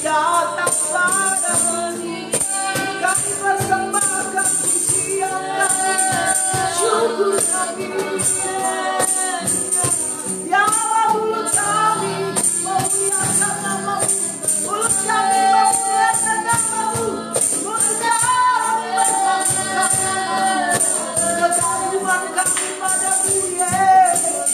datang padamu, kami persembahkan pujian kami, syukur kami. Ya Allah, mulut kami memuliakan namamu, mulut kami memuliakan namamu, mulut kami memuliakan namamu. Kekaguman kami padamu, Yesus.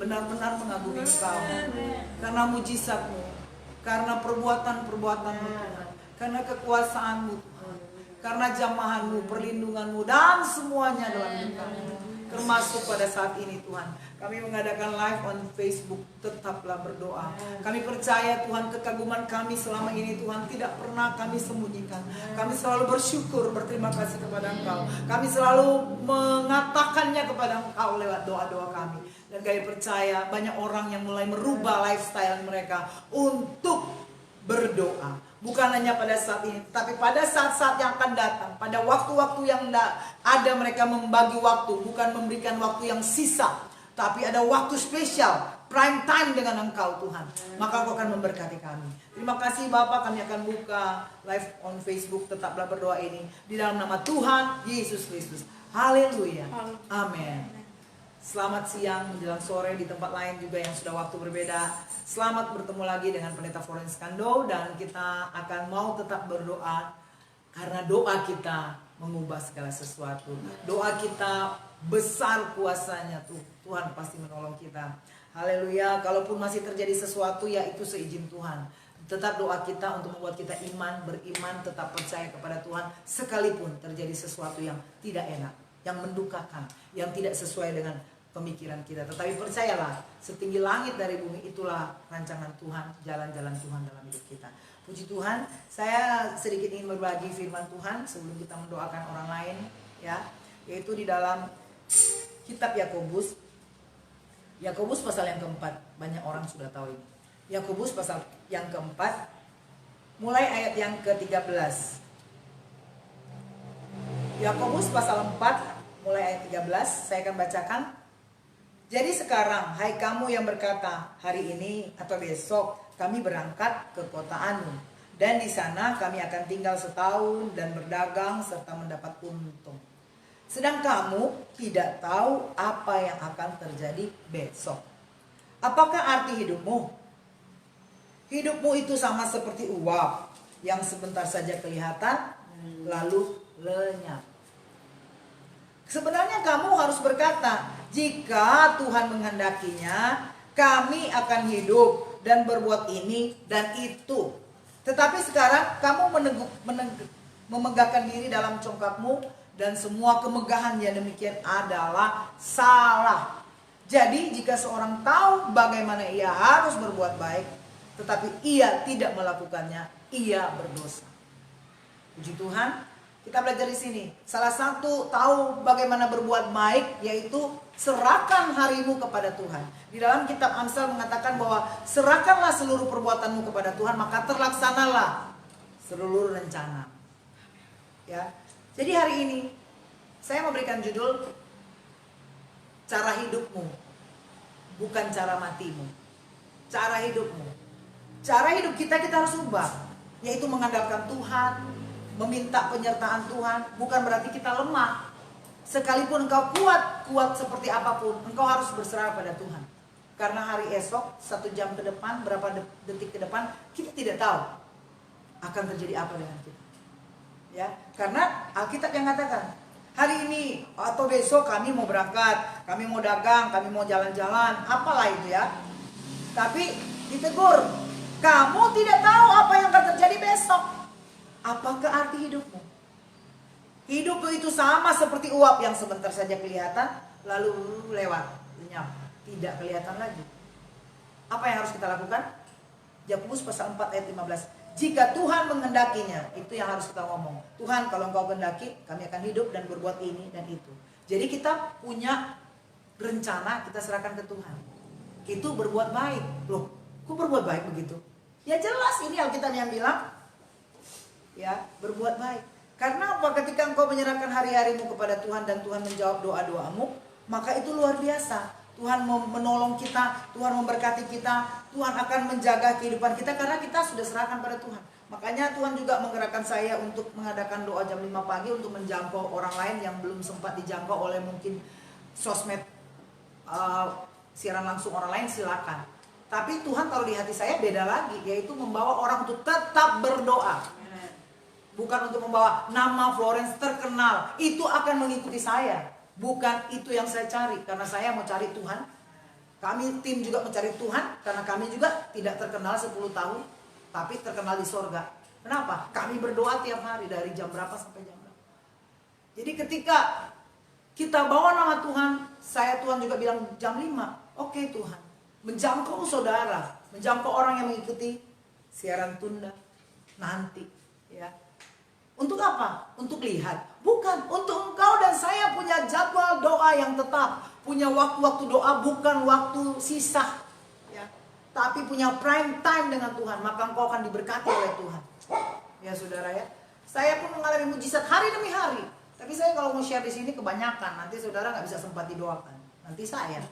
Benar-benar mengagumi Engkau karena mujizat-Mu, karena perbuatan-perbuatan-Mu Tuhan, karena kekuasaan-Mu Tuhan, karena jamahan-Mu, perlindungan-Mu, dan semuanya dalam hidup kami, termasuk pada saat ini Tuhan. Kami mengadakan live on Facebook, tetaplah berdoa. Kami percaya Tuhan, kekaguman kami selama ini Tuhan tidak pernah kami sembunyikan. Kami selalu bersyukur, berterima kasih kepada Engkau. Kami selalu mengatakannya kepada Engkau lewat doa-doa kami. Dan kami percaya banyak orang yang mulai merubah lifestyle mereka untuk berdoa. Bukan hanya pada saat ini, tapi pada saat-saat yang akan datang. Pada waktu-waktu yang ada mereka membagi waktu. Bukan memberikan waktu yang sisa, tapi ada waktu spesial, prime time dengan Engkau Tuhan. Maka Engkau akan memberkati kami. Terima kasih Bapak, kami akan buka live on Facebook, tetaplah berdoa ini di dalam nama Tuhan Yesus Kristus. Haleluya. Amin. Selamat siang menjelang sore di tempat lain juga yang sudah waktu berbeda. Selamat bertemu lagi dengan Pendeta Florence Kando, dan kita akan mau tetap berdoa karena doa kita mengubah segala sesuatu. Doa kita besar kuasanya, Tuhan pasti menolong kita. Haleluya. Kalaupun masih terjadi sesuatu, ya itu seizin Tuhan. Tetap doa kita untuk membuat kita beriman, tetap percaya kepada Tuhan sekalipun terjadi sesuatu yang tidak enak, yang mendukakan, yang tidak sesuai dengan pemikiran kita. Tetapi percayalah, setinggi langit dari bumi itulah rancangan Tuhan, jalan-jalan Tuhan dalam hidup kita. Puji Tuhan, saya sedikit ingin berbagi firman Tuhan sebelum kita mendoakan orang lain, ya, yaitu di dalam kitab Yakobus. Yakobus pasal yang keempat, banyak orang sudah tahu ini. Yakobus pasal yang keempat, mulai ayat yang ke-13. Yakobus pasal 4, mulai ayat 13, saya akan bacakan. Jadi sekarang, hai kamu yang berkata, hari ini atau besok kami berangkat ke kota Anu, dan di sana kami akan tinggal setahun dan berdagang serta mendapat untung. Sedang kamu tidak tahu apa yang akan terjadi besok. Apakah arti hidupmu? Hidupmu itu sama seperti uap yang sebentar saja kelihatan lalu lenyap. Sebenarnya kamu harus berkata, jika Tuhan menghendakinya, kami akan hidup dan berbuat ini dan itu. Tetapi sekarang kamu Memegahkan diri dalam congkakmu, dan semua kemegahan yang demikian adalah salah. Jadi jika seorang tahu bagaimana ia harus berbuat baik, tetapi ia tidak melakukannya, ia berdosa. Puji Tuhan, kita belajar di sini. Salah satu tahu bagaimana berbuat baik, yaitu serahkan harimu kepada Tuhan. Di dalam kitab Amsal mengatakan bahwa serahkanlah seluruh perbuatanmu kepada Tuhan, maka terlaksanalah seluruh rencana. Ya. Jadi hari ini saya memberikan judul cara hidupmu, bukan cara matimu. Cara hidupmu. Cara hidup kita harus ubah, yaitu mengandalkan Tuhan, meminta penyertaan Tuhan. Bukan berarti kita lemah. Sekalipun engkau kuat seperti apapun, engkau harus berserah pada Tuhan. Karena hari esok, 1 jam ke depan, berapa detik ke depan, kita tidak tahu akan terjadi apa dengan kita. Ya, karena Alkitab yang katakan, hari ini atau besok kami mau berangkat, kami mau dagang, kami mau jalan-jalan, apalah itu ya. Tapi ditegur, kamu tidak tahu apa yang akan terjadi besok. Apakah arti hidupmu? Hidupmu itu sama seperti uap yang sebentar saja kelihatan, lalu lewat, lenyap, tidak kelihatan lagi. Apa yang harus kita lakukan? Yakobus pasal 4 ayat 15. Jika Tuhan menghendakinya, itu yang harus kita ngomong. Tuhan, kalau Engkau kehendaki, kami akan hidup dan berbuat ini dan itu. Jadi kita punya rencana, kita serahkan ke Tuhan. Itu berbuat baik. Loh, kok berbuat baik begitu? Ya jelas, ini Alkitab yang bilang, ya, berbuat baik. Karena apa? Ketika engkau menyerahkan hari-harimu kepada Tuhan dan Tuhan menjawab doa-doamu, maka itu luar biasa. Tuhan menolong kita, Tuhan memberkati kita, Tuhan akan menjaga kehidupan kita karena kita sudah serahkan pada Tuhan. Makanya Tuhan juga menggerakkan saya untuk mengadakan doa jam 5 pagi untuk menjangkau orang lain yang belum sempat dijangkau oleh mungkin sosmed, siaran langsung orang lain, silakan. Tapi Tuhan taruh di hati saya beda lagi, yaitu membawa orang untuk tetap berdoa. Bukan untuk membawa nama Florence terkenal, itu akan mengikuti saya. Bukan itu yang saya cari, karena saya mau cari Tuhan. Kami tim juga mencari Tuhan, karena kami juga tidak terkenal 10 tahun, tapi terkenal di sorga. Kenapa? Kami berdoa tiap hari dari jam berapa sampai jam berapa. Jadi ketika kita bawa nama Tuhan, Tuhan juga bilang jam 5. Oke Tuhan, menjangkau saudara, menjangkau orang yang mengikuti siaran tunda nanti, ya. Untuk apa? Untuk lihat. Bukan, untuk engkau dan saya punya jadwal doa yang tetap. Punya waktu-waktu doa, bukan waktu sisa, ya. Tapi punya prime time dengan Tuhan. Maka engkau akan diberkati oleh Tuhan. Ya saudara ya. Saya pun mengalami mujizat hari demi hari. Tapi saya kalau mau share di sini kebanyakan. Nanti saudara gak bisa sempat didoakan. Nanti saya,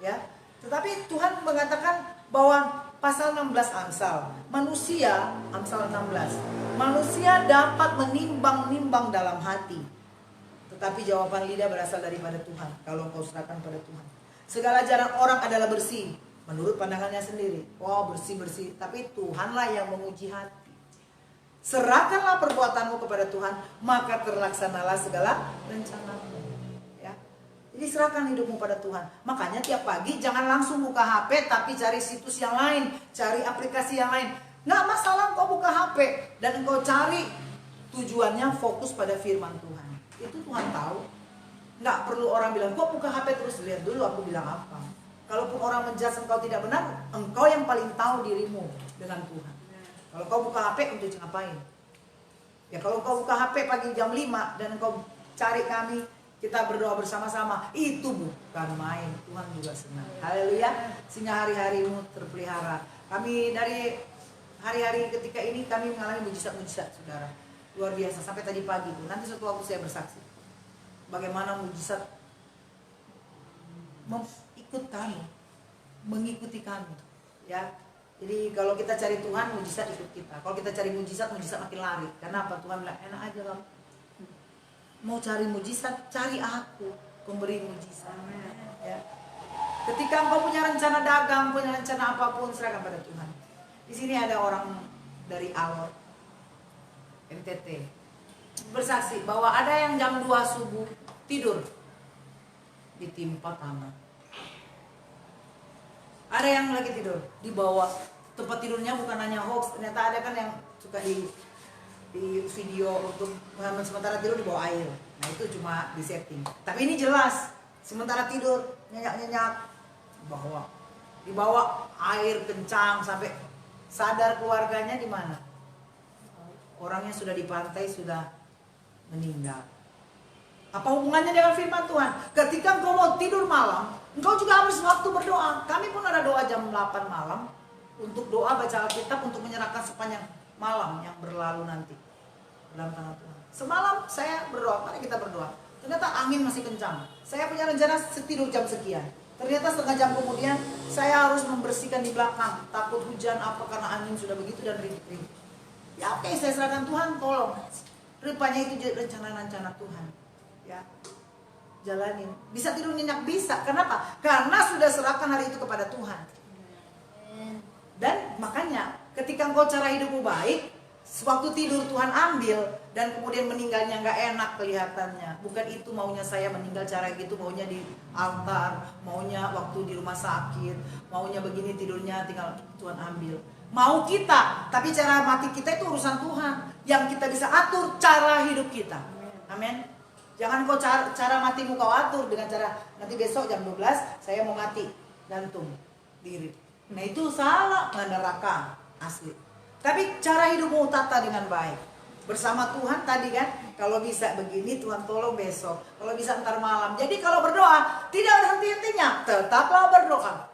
ya. Tetapi Tuhan mengatakan bahwa pasal 16 Amsal, manusia, Amsal 16, manusia dapat menimbang-nimbang dalam hati, tetapi jawaban lidah berasal daripada Tuhan. Kalau engkau serahkan pada Tuhan, segala jalan orang adalah bersih menurut pandangannya sendiri. Wow, bersih-bersih, tapi Tuhanlah yang menguji hati. Serahkanlah perbuatanmu kepada Tuhan, maka terlaksanalah segala rencanamu. Jadi serahkan hidupmu pada Tuhan. Makanya tiap pagi jangan langsung buka HP, tapi cari situs yang lain, cari aplikasi yang lain. Nggak masalah engkau buka HP dan engkau cari, tujuannya fokus pada firman Tuhan. Itu Tuhan tahu. Nggak perlu orang bilang, kok buka HP terus, lihat dulu aku bilang apa. Kalaupun orang menjudge engkau tidak benar, engkau yang paling tahu dirimu dengan Tuhan. Kalau kau buka HP untuk ngapain? Ya kalau kau buka HP pagi jam 5 dan engkau cari kami, kita berdoa bersama-sama, itu bukan main. Tuhan juga senang. Haleluya. Sehingga hari-harimu terpelihara. Kami dari hari-hari ketika ini kami mengalami mujizat-mujizat, saudara. Luar biasa. Sampai tadi pagi tuh. Nanti suatu waktu saya bersaksi bagaimana mujizat ikut kami, mengikuti kami, ya. Jadi kalau kita cari Tuhan, mujizat ikut kita. Kalau kita cari mujizat makin lari. Karena apa? Tuhan bilang, enak aja kamu. Mau cari mujizat, cari aku, pemberi mujizat. Ya. Ketika engkau punya rencana dagang, punya rencana apapun, serahkan pada Tuhan. Di sini ada orang dari Alor, NTT, bersaksi bahwa ada yang jam 2 subuh tidur ditimpa tanah. Ada yang lagi tidur di bawah. Tempat tidurnya bukan hanya hoax, ternyata ada kan yang suka di video untuk sementara tidur di bawah air. Nah itu cuma di setting. Tapi ini jelas sementara tidur nyenyak di bawah air kencang sampai sadar keluarganya di mana? Orangnya sudah di pantai, sudah meninggal. Apa hubungannya dengan firman Tuhan? Ketika engkau mau tidur malam, engkau juga harus waktu berdoa. Kami pun ada doa jam 8 malam untuk doa baca Alkitab untuk menyerahkan sepanjang malam yang berlalu nanti dalam tangan Tuhan. Semalam saya berdoa, mari kita berdoa. Ternyata angin masih kencang. Saya punya rencana tidur jam sekian. Ternyata setengah jam kemudian saya harus membersihkan di belakang. Takut hujan apa karena angin sudah begitu dan rintik-rintik. Ya oke, saya serahkan Tuhan, tolong. Rupanya itu rencana-rencana Tuhan. Ya, jalanin. Bisa tidur nyenyak? Bisa. Kenapa? Karena sudah serahkan hari itu kepada Tuhan. Dan makanya ketika engkau cara hidupmu baik, sewaktu tidur Tuhan ambil dan kemudian meninggalnya nggak enak kelihatannya. Bukan itu maunya saya meninggal cara gitu, maunya di altar, maunya waktu di rumah sakit, maunya begini tidurnya tinggal Tuhan ambil. Mau kita, tapi cara mati kita itu urusan Tuhan. Yang kita bisa atur cara hidup kita. Amin. Jangan kau cara matimu kau atur dengan cara nanti besok jam 12 saya mau mati gantung diri. Nah itu salah, neraka asli. Tapi cara hidupmu tata dengan baik bersama Tuhan tadi kan. Kalau bisa begini Tuhan tolong besok. Kalau bisa ntar malam. Jadi kalau berdoa tidak ada henti-hentinya, tetaplah berdoa.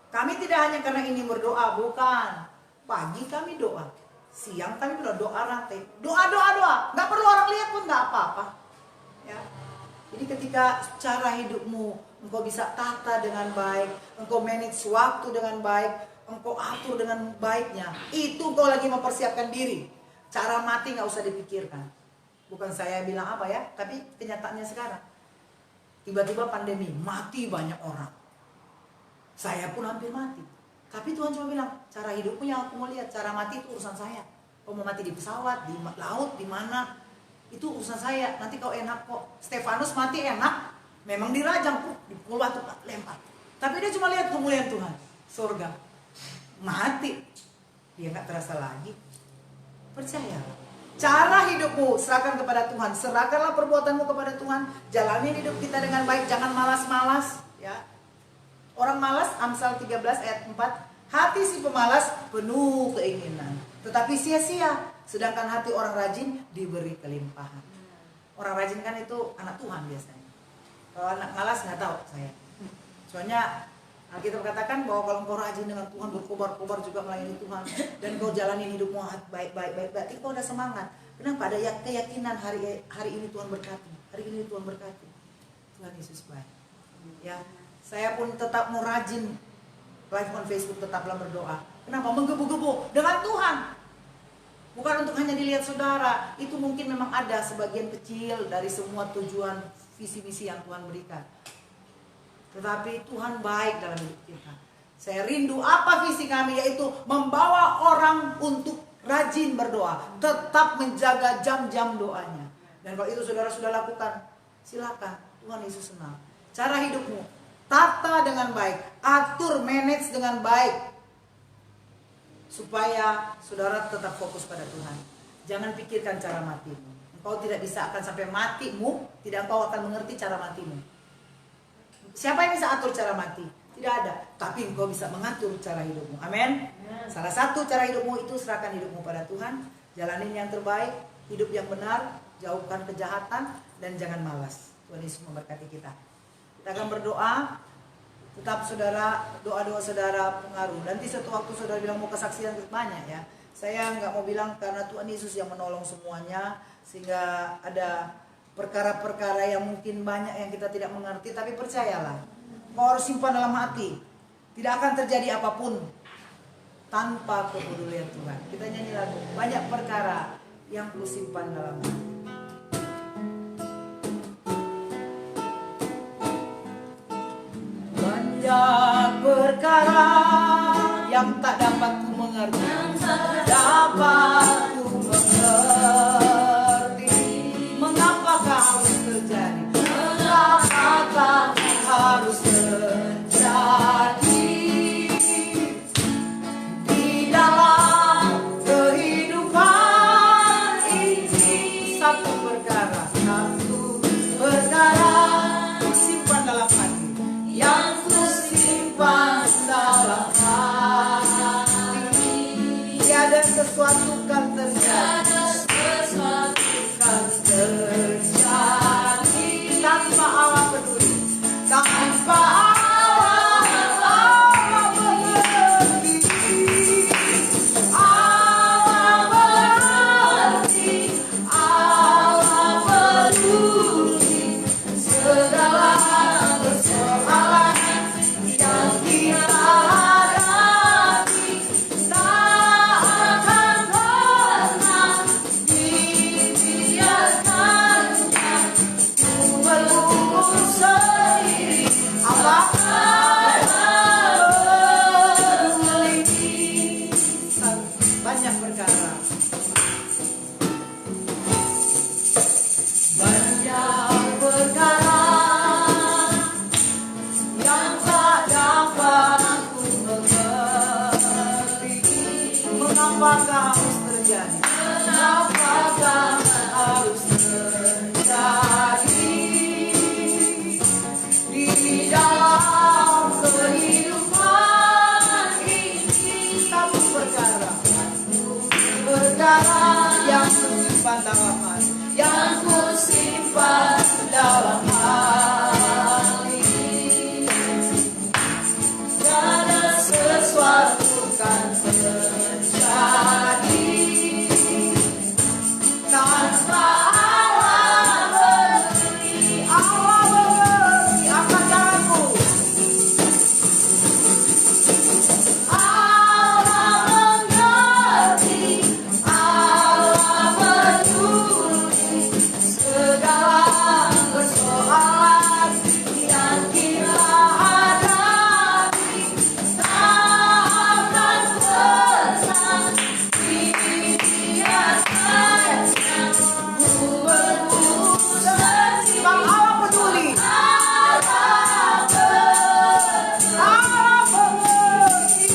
Kami tidak hanya karena ini berdoa, bukan. Pagi kami doa, siang kami doa rantai. Doa. Nggak perlu orang lihat pun nggak apa-apa. Ya. Jadi ketika cara hidupmu engkau bisa tata dengan baik, engkau manage waktu dengan baik, engkau atur dengan baiknya, itu engkau lagi mempersiapkan diri. Cara mati nggak usah dipikirkan. Bukan saya bilang apa ya, tapi kenyataannya sekarang. Tiba-tiba pandemi, mati banyak orang. Saya pun hampir mati. Tapi Tuhan cuma bilang, cara hidupmu yang aku mau lihat, cara mati itu urusan saya. Kau mau mati di pesawat, di laut, di mana? Itu urusan saya, nanti kau enak kok. Stefanus mati enak, memang dirajam, di pulau batu lempar. Tapi dia cuma lihat kemuliaan Tuhan, surga. Mati, dia nggak terasa lagi. Percaya. Cara hidupmu serahkan kepada Tuhan, serahkanlah perbuatanmu kepada Tuhan. Jalani hidup kita dengan baik, jangan malas-malas. Ya, orang malas, Amsal 13 ayat 4. Hati si pemalas penuh keinginan, tetapi sia-sia. Sedangkan hati orang rajin diberi kelimpahan. Orang rajin kan itu anak Tuhan biasanya. Kalau anak malas nggak tahu saya. Soalnya Alkitab katakan bahwa kalau engkau rajin dengan Tuhan, berkobar-kobar juga melayani Tuhan, dan kau jalani hidupmu baik-baik, berarti kau udah semangat. Kenapa? Ada keyakinan hari ini Tuhan berkati, hari ini Tuhan berkati. Tuhan Yesus baik. Ya, saya pun tetap mau rajin live on Facebook, tetaplah berdoa. Kenapa? Menggebu-gebu dengan Tuhan. Bukan untuk hanya dilihat saudara. Itu mungkin memang ada sebagian kecil dari semua tujuan visi-misi yang Tuhan berikan. Tetapi Tuhan baik dalam hidup kita. Saya rindu apa visi kami, yaitu membawa orang untuk rajin berdoa. Tetap menjaga jam-jam doanya. Dan kalau itu saudara sudah lakukan, silakan. Tuhan Yesus senang. Cara hidupmu, tata dengan baik. Atur, manage dengan baik. Supaya saudara tetap fokus pada Tuhan. Jangan pikirkan cara matimu. Engkau tidak bisa akan sampai matimu, tidak engkau akan mengerti cara matimu. Siapa yang bisa atur cara mati? Tidak ada. Tapi engkau bisa mengatur cara hidupmu. Amin. Salah satu cara hidupmu itu serahkan hidupmu pada Tuhan. Jalanin yang terbaik, hidup yang benar, jauhkan kejahatan, dan jangan malas. Tuhan Yesus memberkati kita. Kita akan berdoa. Tetap saudara, doa-doa saudara pengaruh. Nanti suatu waktu saudara bilang mau kesaksian banyak ya. Saya nggak mau bilang karena Tuhan Yesus yang menolong semuanya. Sehingga ada perkara-perkara yang mungkin banyak yang kita tidak mengerti. Tapi percayalah, kau harus simpan dalam hati. Tidak akan terjadi apapun tanpa kepedulian Tuhan. Kita nyanyi lagu, banyak perkara yang perlu simpan dalam hati. Banyak perkara yang tak dapat ku mengerti, dapat ku mengerti. Mengapakah harus terjadi? Mengapakah harus terjadi di dalam kehidupan sesuatu kan terjadi. Tanpa Allah peduli, tanpa Allah mengerti, Allah peduli segala persoalan yang kita hadapi, tak akan pernah dibiarkannya berlumur sendiri. Allah peduli banyak perkara. Banyak perkara yang tak dapat aku mengerti. Mengapakah harus terjadi? Mengapakah harus terjadi di dalam kehidupan ini? Satu perkara yang kusimpan dalam hati, yang kusimpan dalam hati. Tiada sesuatu kan terjadi tanpa Allah mengerti. Allah mengerti akan jalanmu. Allah mengerti, Allah peduli segala persoalan yang kita hadapi, tak akan pernah dibiarkannya berlumur sendiri. Bang, Allah peduli. Allah mengerti,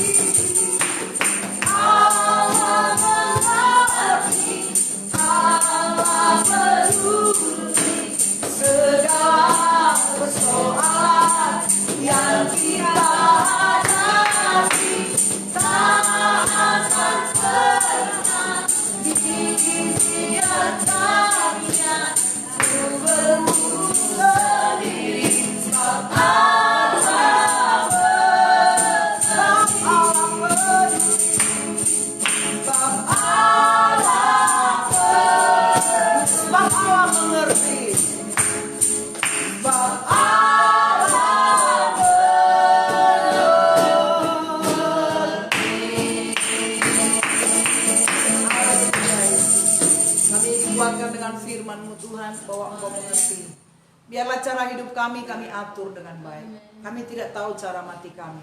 Allah mengerti, Allah peduli segala persoalan yang kita hadapi, tak akan pernah dibiarkannya berlumur sendiri. Sebab Allah peduli, sebab Allah peduli, sebab Allah mengerti, sebab Allah mengerti. Kami dikuatkan dengan firman-Mu Tuhan bahwa Engkau mengerti. Biarlah cara hidup kami atur dengan baik. Kami tidak tahu cara mati kami.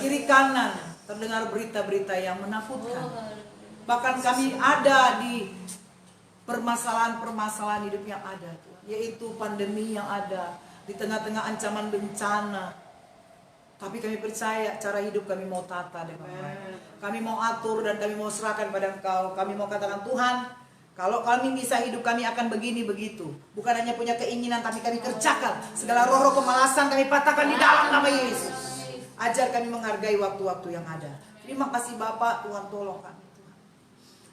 Kiri kanan terdengar berita-berita yang menakutkan. Bahkan kami ada di permasalahan-permasalahan hidup yang ada, Tuhan. Yaitu pandemi yang ada, di tengah-tengah ancaman bencana. Tapi kami percaya cara hidup kami mau tata dengan baik. Kami mau atur dan kami mau serahkan pada Engkau. Kami mau katakan, Tuhan, kalau kami bisa hidup kami akan begini begitu. Bukan hanya punya keinginan, tapi kami kerjakan. Segala roh-roh kemalasan kami patahkan di dalam nama Yesus. Ajar kami menghargai waktu-waktu yang ada. Terima kasih Bapak, Tuhan tolong kami. Tuhan.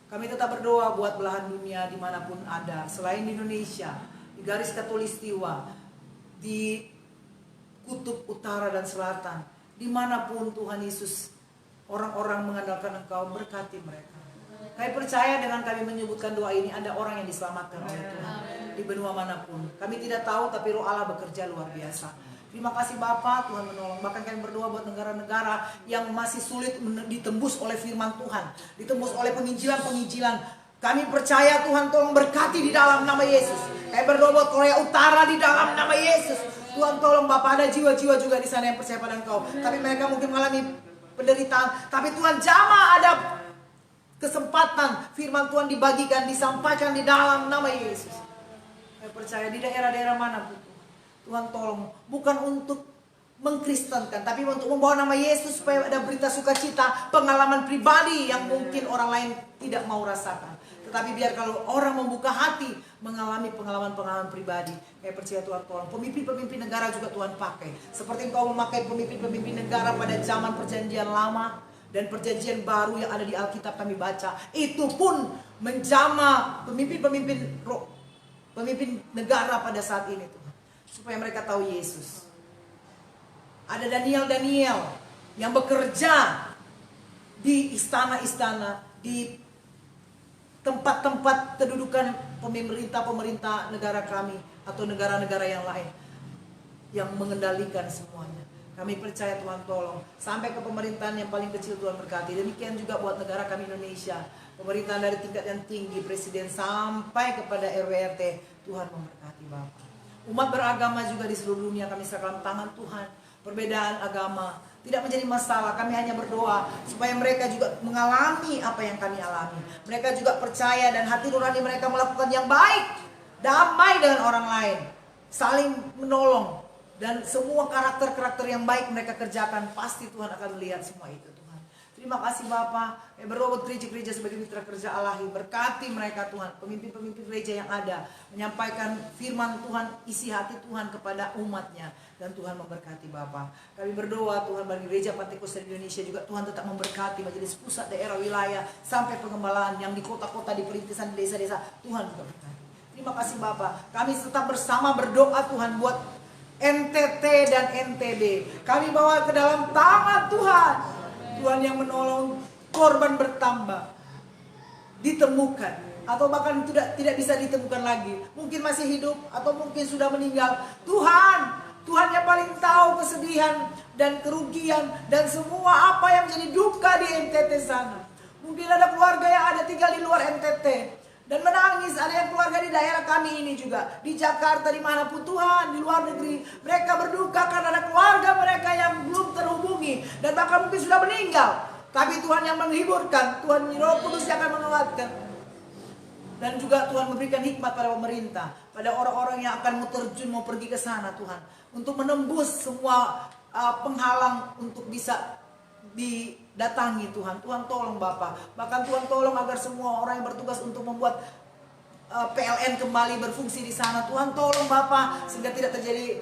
Kami tetap berdoa buat belahan dunia dimanapun ada. Selain di Indonesia, di garis khatulistiwa, di kutub utara dan selatan. Dimanapun Tuhan Yesus, orang-orang mengandalkan Engkau, berkati mereka. Kami percaya dengan kami menyebutkan doa ini ada orang yang diselamatkan oleh Tuhan di benua manapun. Kami tidak tahu tapi Roh Allah bekerja luar biasa. Terima kasih Bapa, Tuhan menolong. Bahkan kami berdoa buat negara-negara yang masih sulit ditembus oleh firman Tuhan, ditembus oleh penginjilan-penginjilan. Kami percaya Tuhan tolong berkati di dalam nama Yesus. Kami berdoa buat Korea Utara di dalam nama Yesus. Tuhan tolong Bapak, ada jiwa-jiwa juga di sana yang percaya pada Engkau. Tapi mereka mungkin mengalami penderitaan. Tapi Tuhan jamah ada kesempatan firman Tuhan dibagikan, disampaikan di dalam nama Yesus. Saya percaya di daerah-daerah mana Tuhan tolong, bukan untuk mengkristenkan, tapi untuk membawa nama Yesus supaya ada berita sukacita, pengalaman pribadi yang mungkin orang lain tidak mau rasakan. Tetapi biar kalau orang membuka hati mengalami pengalaman-pengalaman pribadi, saya percaya Tuhan tolong. Pemimpin-pemimpin negara juga Tuhan pakai. Seperti Engkau memakai pemimpin-pemimpin negara pada zaman perjanjian lama, Dan perjanjian baru yang ada di Alkitab kami baca, itu pun menjama pemimpin negara pada saat ini Tuhan, supaya mereka tahu Yesus. Ada Daniel yang bekerja di istana-istana, di tempat-tempat kedudukan pemerintah negara kami atau negara-negara yang lain yang mengendalikan semuanya. Kami percaya Tuhan tolong sampai ke pemerintahan yang paling kecil, Tuhan berkati. Demikian juga buat negara kami Indonesia, pemerintahan dari tingkat yang tinggi, presiden sampai kepada RW RT, Tuhan memberkati Bapak. Umat beragama juga di seluruh dunia kami serahkan tangan Tuhan. Perbedaan agama tidak menjadi masalah, kami hanya berdoa supaya mereka juga mengalami apa yang kami alami. Mereka juga percaya dan hati nurani mereka melakukan yang baik, damai dengan orang lain, saling menolong, dan semua karakter-karakter yang baik mereka kerjakan. Pasti Tuhan akan melihat semua itu Tuhan. Terima kasih Bapak. Berdoa buat gereja-gereja sebagai mitra kerja Allahi, berkati mereka Tuhan, pemimpin-pemimpin gereja yang ada, menyampaikan firman Tuhan, isi hati Tuhan kepada umatnya. Dan Tuhan memberkati Bapak. Kami berdoa Tuhan bagi gereja Pantekosta di Indonesia juga, Tuhan tetap memberkati majelis pusat, daerah, wilayah, sampai pengembalaan yang di kota-kota, di perintisan, di desa-desa, Tuhan juga berkati. Terima kasih Bapak. Kami tetap bersama berdoa Tuhan buat NTT dan NTB. Kami bawa ke dalam tangan Tuhan. Tuhan yang menolong, korban bertambah, ditemukan, atau bahkan tidak bisa ditemukan lagi. Mungkin masih hidup atau mungkin sudah meninggal. Tuhan yang paling tahu kesedihan dan kerugian dan semua apa yang jadi duka di NTT sana. Mungkin ada keluarga yang ada tinggal di luar NTT dan menangis. Ada yang keluarga di daerah kami ini juga, di Jakarta, dimanapun Tuhan, di luar negeri. Mereka berduka karena ada keluarga mereka yang belum terhubungi dan bahkan mungkin sudah meninggal. Tapi Tuhan yang menghiburkan, Tuhan Roh Kudus yang akan menguatkan. Dan juga Tuhan memberikan hikmat pada pemerintah, pada orang-orang yang akan mau terjun, mau pergi ke sana Tuhan, untuk menembus semua penghalang untuk bisa didatangi Tuhan. Tuhan tolong Bapak. Bahkan Tuhan tolong agar semua orang yang bertugas untuk membuat PLN kembali berfungsi di sana. Tuhan tolong Bapak, sehingga tidak terjadi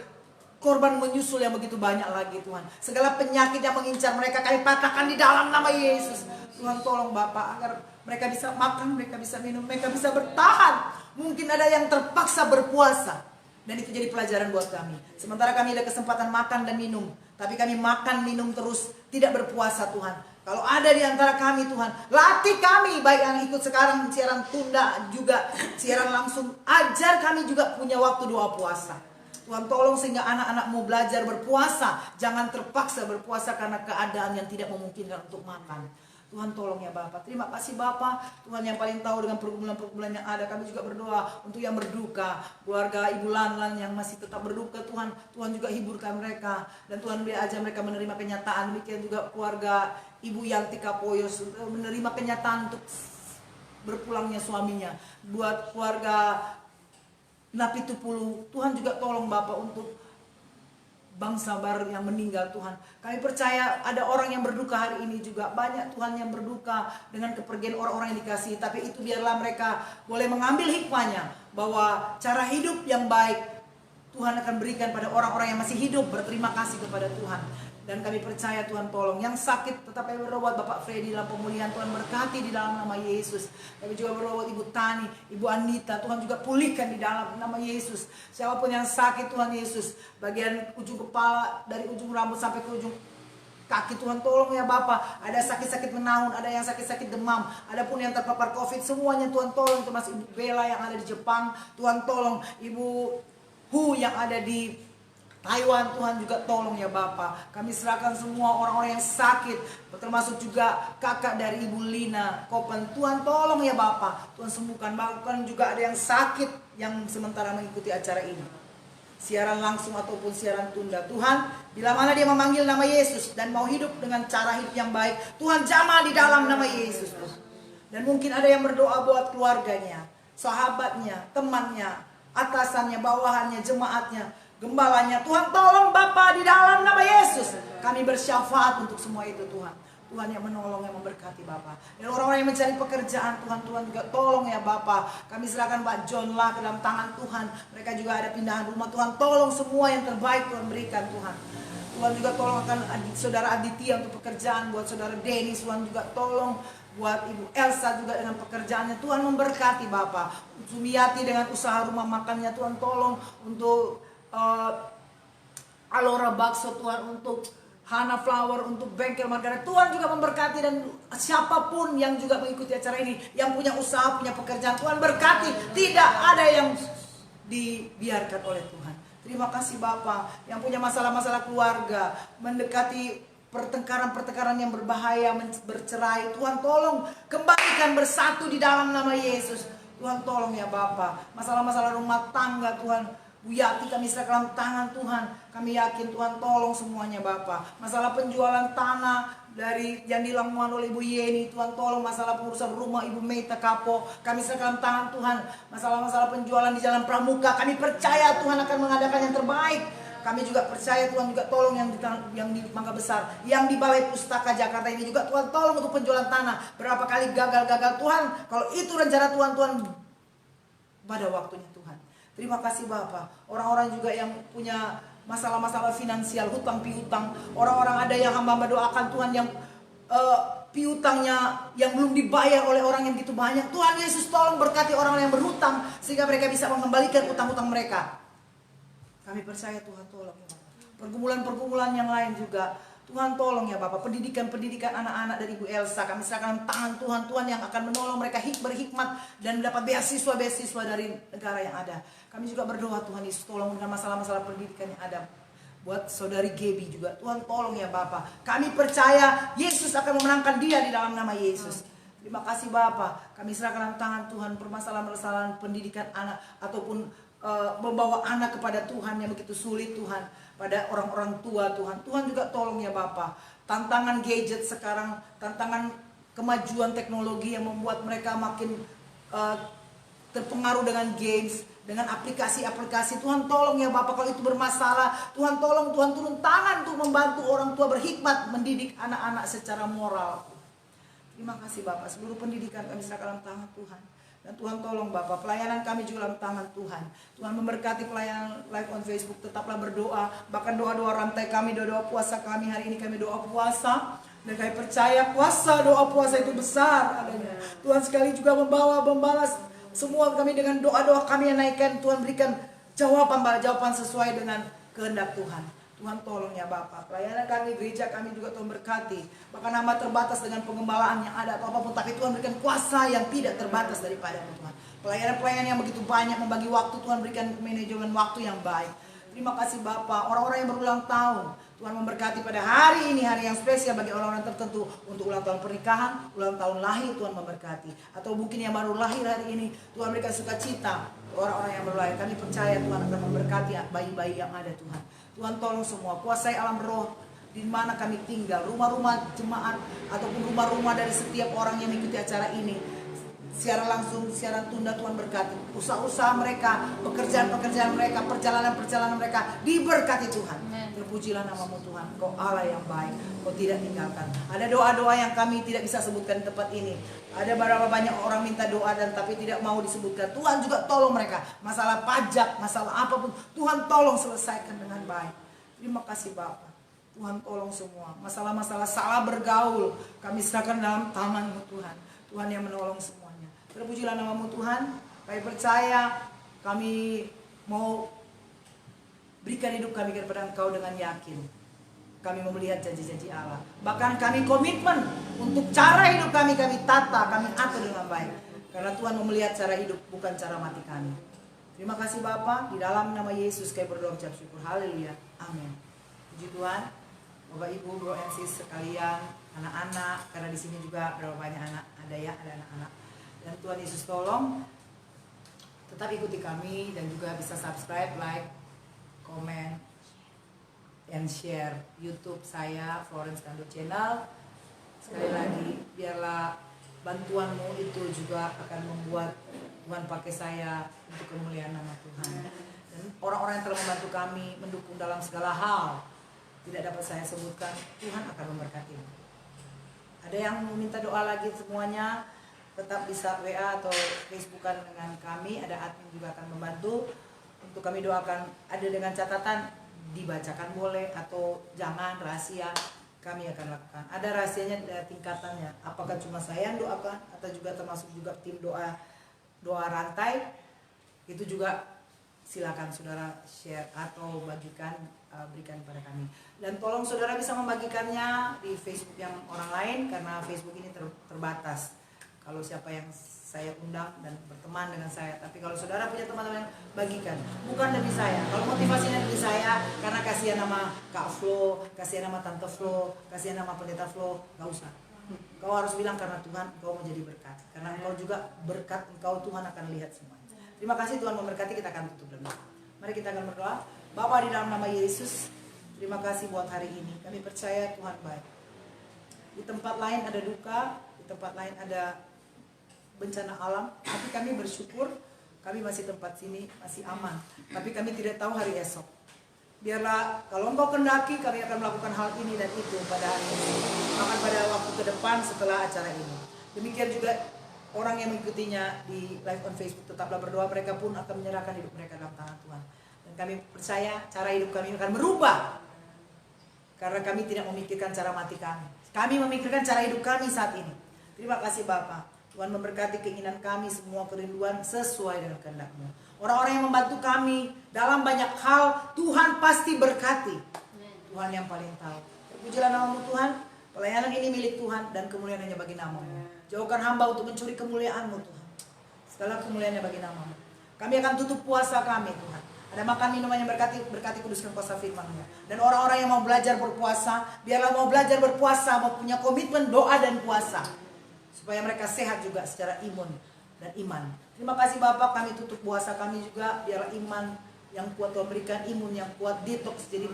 korban menyusul yang begitu banyak lagi Tuhan. Segala penyakit yang mengincar mereka kami patahkan di dalam nama Yesus. Tuhan tolong Bapak agar mereka bisa makan, mereka bisa minum, mereka bisa bertahan. Mungkin ada yang terpaksa berpuasa, dan itu jadi pelajaran buat kami. Sementara kami ada kesempatan makan dan minum, tapi kami makan minum terus, tidak berpuasa Tuhan. Kalau ada di antara kami Tuhan, latih kami, baik yang ikut sekarang siaran tunda juga siaran langsung, ajar kami juga punya waktu doa puasa. Tuhan tolong sehingga anak-anak mau belajar berpuasa, jangan terpaksa berpuasa karena keadaan yang tidak memungkinkan untuk makan. Tuhan tolong ya Bapak. Terima kasih Bapak, Tuhan yang paling tahu dengan pergumulan-pergumulan yang ada. Kami juga berdoa untuk yang berduka, keluarga Ibu Lanlan yang masih tetap berduka Tuhan. Tuhan juga hiburkan mereka, dan Tuhan beri ajar mereka menerima kenyataan. Demikian juga keluarga Ibu Yanti Kapoyos menerima kenyataan untuk berpulangnya suaminya. Buat keluarga Napi Tupulu, Tuhan juga tolong Bapak untuk bangsa baru yang meninggal Tuhan. Kami percaya ada orang yang berduka hari ini juga. Banyak Tuhan yang berduka dengan kepergian orang-orang yang dikasihi. Tapi itu biarlah mereka boleh mengambil hikmahnya, bahwa cara hidup yang baik Tuhan akan berikan pada orang-orang yang masih hidup. Berterima kasih kepada Tuhan. Dan kami percaya Tuhan tolong yang sakit tetap berdoa Bapak Freddy dalam pemulihan, Tuhan berkati di dalam nama Yesus. Kami juga berdoa Ibu Tani, Ibu Anita, Tuhan juga pulihkan di dalam nama Yesus. Siapapun yang sakit Tuhan Yesus, bagian ujung kepala dari ujung rambut sampai ke ujung kaki, Tuhan tolong ya Bapak. Ada sakit-sakit menahun, ada yang sakit-sakit demam, ada pun yang terpapar COVID, semuanya Tuhan tolong. Termasuk Ibu Bella yang ada di Jepang, Tuhan tolong. Ibu Hu yang ada di Taiwan, Tuhan juga tolong ya Bapak. Kami serahkan semua orang-orang yang sakit, termasuk juga kakak dari Ibu Lina Kopen. Tuhan tolong ya Bapak, Tuhan sembuhkan. Bahkan juga ada yang sakit yang sementara mengikuti acara ini, siaran langsung ataupun siaran tunda. Tuhan, bila mana dia memanggil nama Yesus dan mau hidup dengan cara hidup yang baik, Tuhan jamah di dalam nama Yesus. Dan mungkin ada yang berdoa buat keluarganya, sahabatnya, temannya, atasannya, bawahannya, jemaatnya, gembalanya. Tuhan tolong Bapa di dalam nama Yesus. Kami bersyafaat untuk semua itu Tuhan. Tuhan yang menolong, yang memberkati Bapa. Dan orang-orang yang mencari pekerjaan Tuhan, Tuhan juga tolong ya Bapa. Kami serahkan Pak John lah ke dalam tangan Tuhan. Mereka juga ada pindahan rumah, Tuhan tolong semua yang terbaik Tuhan berikan Tuhan. Tuhan juga tolong akan saudara Aditya untuk pekerjaan, buat saudara Denis, Tuhan juga tolong buat Ibu Elsa juga dengan pekerjaannya. Tuhan memberkati Bapak. Sumiati dengan usaha rumah makannya, Tuhan tolong untuk Alora Bakso, Tuhan untuk Hana Flower, untuk bengkel Margaret. Tuhan juga memberkati, dan siapapun yang juga mengikuti acara ini, yang punya usaha, punya pekerjaan, Tuhan berkati. Tidak ada yang dibiarkan oleh Tuhan. Terima kasih Bapak, yang punya masalah-masalah keluarga, mendekati pertengkaran-pertengkaran yang berbahaya, bercerai, Tuhan tolong kembalikan bersatu di dalam nama Yesus. Tuhan tolong ya Bapak, masalah-masalah rumah tangga Tuhan, Bu Yati kami serahkan dalam tangan Tuhan. Kami yakin Tuhan tolong semuanya Bapak. Masalah penjualan tanah dari yang dilakukan oleh Ibu Yeni, Tuhan tolong. Masalah pengurusan rumah Ibu Meta Kapo, kami serahkan dalam tangan Tuhan. Masalah-masalah penjualan di Jalan Pramuka, kami percaya Tuhan akan mengadakan yang terbaik. Kami juga percaya Tuhan juga tolong yang di Mangga Besar, yang di Balai Pustaka Jakarta ini juga Tuhan tolong untuk penjualan tanah. Berapa kali gagal-gagal Tuhan, kalau itu rencana Tuhan, Tuhan pada waktunya Tuhan. Terima kasih Bapak. Orang-orang juga yang punya masalah-masalah finansial, hutang piutang, orang-orang ada yang hamba doakan Tuhan yang piutangnya yang belum dibayar oleh orang yang begitu banyak. Tuhan Yesus tolong berkati orang yang berhutang sehingga mereka bisa mengembalikan utang-utang mereka. Kami percaya Tuhan tolong ya Bapak. Pergumulan-pergumulan yang lain juga Tuhan tolong ya Bapak. Pendidikan anak-anak dari Ibu Elsa, kami serahkan tangan Tuhan. Tuhan yang akan menolong mereka berhikmat dan mendapat beasiswa dari negara yang ada. Kami juga berdoa Tuhan Yesus tolong dengan masalah-masalah pendidikan yang ada. Buat saudari Gaby juga, Tuhan tolong ya Bapak. Kami percaya Yesus akan memenangkan dia di dalam nama Yesus. Terima kasih Bapak. Kami serahkan tangan Tuhan permasalahan-permasalahan pendidikan anak ataupun membawa anak kepada Tuhan yang begitu sulit Tuhan, pada orang-orang tua Tuhan. Tuhan juga tolong ya Bapak. Tantangan gadget sekarang, tantangan kemajuan teknologi yang membuat mereka makin terpengaruh dengan games, dengan aplikasi-aplikasi. Tuhan tolong ya Bapak, kalau itu bermasalah, Tuhan tolong, Tuhan turun tangan untuk membantu orang tua berhikmat mendidik anak-anak secara moral. Terima kasih Bapak. Seluruh pendidikan kami serahkan dalam tangan Tuhan. Dan Tuhan tolong Bapak, pelayanan kami juga dalam tangan Tuhan. Tuhan memberkati pelayanan live on Facebook. Tetaplah berdoa, bahkan doa-doa rantai kami, doa-doa puasa kami. Hari ini kami doa puasa, dan kami percaya puasa, doa puasa itu besar adanya. Tuhan sekali juga membalas semua kami dengan doa-doa kami yang naikkan. Tuhan berikan jawaban sesuai dengan kehendak Tuhan. Tuhan tolong ya Bapak. Pelayanan kami, gereja kami juga Tuhan berkati. Bahkan hamba terbatas dengan pengembalaan yang ada atau apapun, tapi Tuhan berikan kuasa yang tidak terbatas daripada Tuhan. Pelayanan-pelayanan yang begitu banyak membagi waktu, Tuhan berikan manajemen waktu yang baik. Terima kasih Bapak. Orang-orang yang berulang tahun, Tuhan memberkati pada hari ini, hari yang spesial bagi orang-orang tertentu. Untuk ulang tahun pernikahan, ulang tahun lahir, Tuhan memberkati. Atau mungkin yang baru lahir hari ini, Tuhan berikan sukacita orang-orang yang baru lahir. Kami percaya Tuhan akan memberkati bayi-bayi yang ada Tuhan. Tuhan tolong semua, kuasai alam roh di mana kami tinggal, rumah-rumah jemaat ataupun rumah-rumah dari setiap orang yang mengikuti acara ini. Siaran langsung, siaran tunda, Tuhan berkati. Usaha-usaha mereka, pekerjaan-pekerjaan mereka, perjalanan-perjalanan mereka diberkati Tuhan. Terpujilah namamu Tuhan, Kau Allah yang baik, Kau tidak tinggalkan. Ada doa-doa yang kami tidak bisa sebutkan di tempat ini. Ada berapa banyak orang minta doa dan tapi tidak mau disebutkan. Tuhan juga tolong mereka. Masalah pajak, masalah apapun, Tuhan tolong selesaikan dengan baik. Terima kasih Bapak. Tuhan tolong semua. Masalah-masalah salah bergaul, kami serahkan dalam tangan-Mu Tuhan. Tuhan yang menolong semuanya. Terpujilah namamu Tuhan. Kami percaya, kami mau berikan hidup kami kepada Engkau dengan yakin. Kami mau melihat janji-janji Allah. Bahkan kami komitmen untuk cara hidup kami tata, kami atur dengan baik. Karena Tuhan mau melihat cara hidup, bukan cara mati kami. Terima kasih Bapa, di dalam nama Yesus kami berdoa ucap syukur. Haleluya. Amin. Puji Tuhan. Bapak Ibu, Bro and Sis sekalian, anak-anak, karena di sini juga berapa banyak anak, ada anak-anak. Dan Tuhan Yesus tolong tetap ikuti kami dan juga bisa subscribe, like, komen, and share YouTube saya, Florence Kando Channel. Sekali lagi, biarlah bantuanmu itu juga akan membuat Tuhan pakai saya untuk kemuliaan nama Tuhan. Dan orang-orang yang telah membantu kami, mendukung dalam segala hal, tidak dapat saya sebutkan, Tuhan akan memberkati. Ada yang meminta doa lagi semuanya, tetap bisa WA atau Facebookan dengan kami, ada admin juga akan membantu. Untuk kami doakan, ada dengan catatan dibacakan boleh atau jangan, rahasia, kami akan lakukan. Ada rahasianya, ada tingkatannya. Apakah cuma saya yang doakan atau juga termasuk juga tim doa rantai, itu juga silakan saudara share atau bagikan, berikan kepada kami. Dan tolong saudara bisa membagikannya di Facebook yang orang lain, karena Facebook ini terbatas. Kalau siapa yang saya undang dan berteman dengan saya, tapi kalau saudara punya teman-teman, bagikan. Bukan demi saya. Kalau motivasinya demi saya, karena kasihan nama Kak Flo, kasihan nama Tante Flo, kasihan nama Pendeta Flo, gak usah. Kau harus bilang karena Tuhan, kau mau jadi berkat. Karena engkau juga berkat, engkau Tuhan akan lihat semuanya. Terima kasih, Tuhan memberkati. Kita akan tutup doa. Mari kita akan berdoa. Bapa, di dalam nama Yesus, terima kasih buat hari ini. Kami percaya Tuhan baik. Di tempat lain ada duka, di tempat lain ada bencana alam, tapi kami bersyukur kami masih tempat sini masih aman. Tapi kami tidak tahu hari esok. Biarlah kalau Engkau kendaki, kami akan melakukan hal ini dan itu pada hari ini, bahkan pada waktu ke depan setelah acara ini. Demikian juga orang yang mengikutinya di live on Facebook, tetaplah berdoa, mereka pun akan menyerahkan hidup mereka dalam tangan Tuhan. Dan kami percaya cara hidup kami akan berubah, karena kami tidak memikirkan cara mati kami. Kami memikirkan cara hidup kami saat ini. Terima kasih Bapa. Tuhan memberkati keinginan kami, semua kerinduan sesuai dengan kehendak-Mu. Orang-orang yang membantu kami dalam banyak hal, Tuhan pasti berkati. Tuhan yang paling tahu. Terpujilah nama-Mu Tuhan. Pelayanan ini milik Tuhan dan kemuliaan hanya bagi nama-Mu. Jauhkan hamba untuk mencuri kemuliaan-Mu Tuhan. Segala kemuliaannya bagi nama-Mu. Kami akan tutup puasa kami Tuhan. Ada makan minuman yang berkati kuduskan kuasa firman-Mu. Dan orang-orang yang mau belajar berpuasa, biarlah mau belajar berpuasa, mau punya komitmen doa dan puasa, supaya mereka sehat juga secara imun dan iman. Terima kasih Bapak, kami tutup puasa kami juga, biarlah iman yang kuat Tuhan berikan, imun yang kuat, detox jadi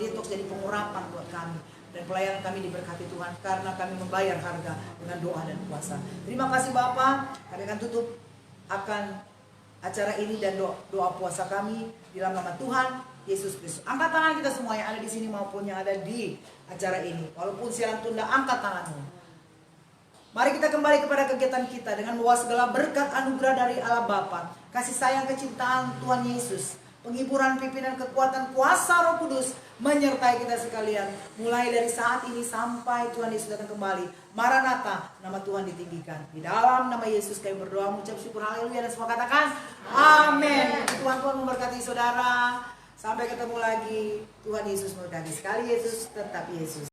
pengurapan buat kami. Dan pelayanan kami diberkati Tuhan, karena kami membayar harga dengan doa dan puasa. Terima kasih Bapak, kami akan tutup akan acara ini dan doa puasa kami di dalam nama Tuhan Yesus Kristus. Angkat tangan kita semua yang ada di sini maupun yang ada di acara ini. Walaupun siaran tunda, angkat tanganmu. Mari kita kembali kepada kegiatan kita dengan membawa segala berkat anugerah dari Allah Bapa, kasih sayang kecintaan Tuhan Yesus, penghiburan, pimpinan, kekuatan, kuasa Roh Kudus menyertai kita sekalian, mulai dari saat ini sampai Tuhan Yesus datang kembali. Maranatha, nama Tuhan ditinggikan. Di dalam nama Yesus kami berdoa, mengucap syukur, haleluya, dan semua katakan amin. Tuhan memberkati saudara. Sampai ketemu lagi. Tuhan Yesus memberkati. Sekali Yesus, tetap Yesus.